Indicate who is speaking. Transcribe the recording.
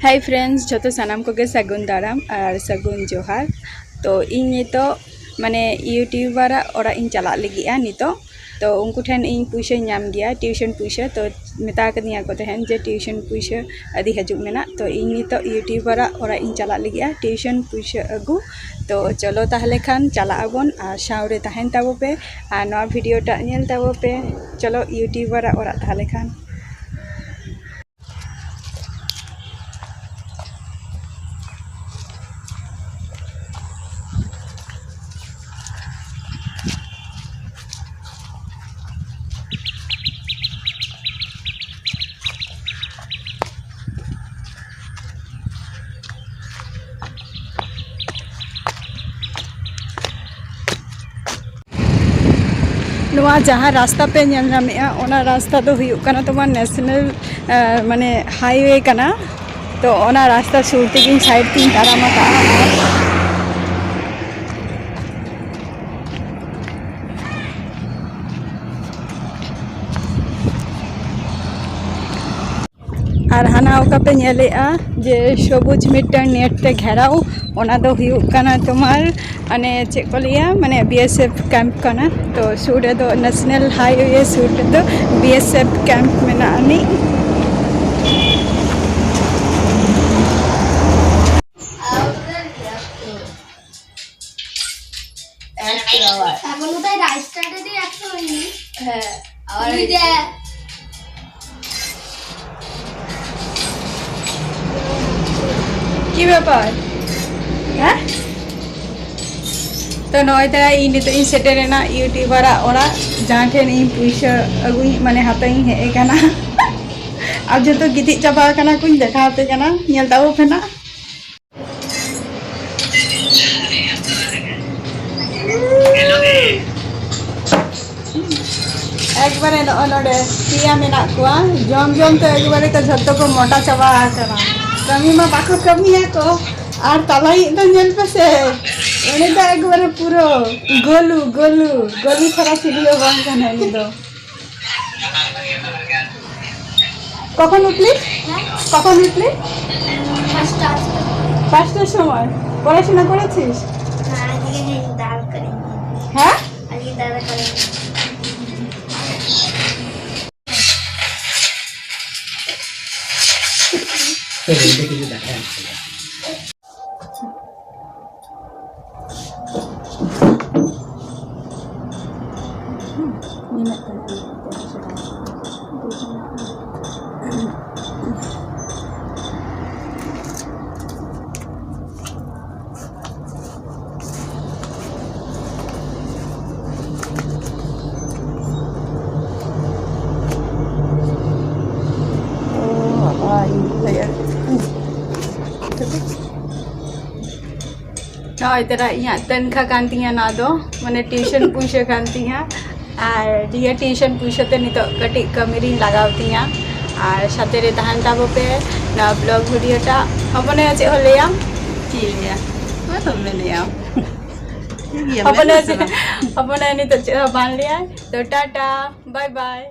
Speaker 1: Hi friends जो सानाम को सगुन दाराम और सगुन जोहार। तो इन नितो माने यूट्यूबर और इन चला लगी नितो तो उनको ठेन इन पुइसा नाम गया ट्यूशन पुइसा। तो मेता कदिया को तहन जे ट्यूशन पुइसा अदी हजु मेना। तो इन नितो यूट्यूबर और इन चला लगी ट्यूशन पुइसा अगू। तो चलो ताहले खान चला आबन और सावरे तहन ताबो पे और नवा वीडियो टा नेल ताबो पे। चलो यूट्यूबर और ताहले खान नवा जहाँ रास्ता पे ओना रास्ता तो हुयुकना तुम्हार नेशनल माने हाईवे कना। तो ओना रास्ता सुरते की साइड तीन तारामा और हाना ओका पे नेलेआ जे सबुज मिटन नेट ते घेराव ओना दो हुयुकना तुम्हार माने चेक को लिया माने बीएसएफ कैंप कना। तो सूर दो नेशनल हाईवे सूर दो बीएसएफ कैंप में आनी। কি ব্যাপার হ্যাঁ? তো নয় তারা इन तो इन सेटेर ना यूट्यूबर ओरा जहाँ ठेन इन पुइसा अगुई माने हाथाई हे कना। अब जो तो गिति चाबा कना कुछ देखाते कना नेल ताबो फेना। एक बार नोडे पिया मेना कुआ जम जम तो एक बार तो झट्ट को मोटा चाबा कना। कमी में बाको कमी है को और तलाई तो नेल पे से उन्हें तो एक बार पूरा गोलू गोलू गोलू थोड़ा सीढ़ियों बंद करना है तो कौन उठली पाँचटार समय पढ़ाशोना करेছিস? হ্যাঁ तेरा यहाँ तनखा कांती ना दो माने ट्यूशन पुइसा कांती और दिया ट्यूशन पुइसा ते नितो कटी कमेरी लगावती और साथे रे तहन ताबो पे ना ब्लॉग वीडियोटा अपने আছে হলিয়া ঠিক আছে तो मैंने अपने नितो बांध लिया। तो टाटा बाय बाय।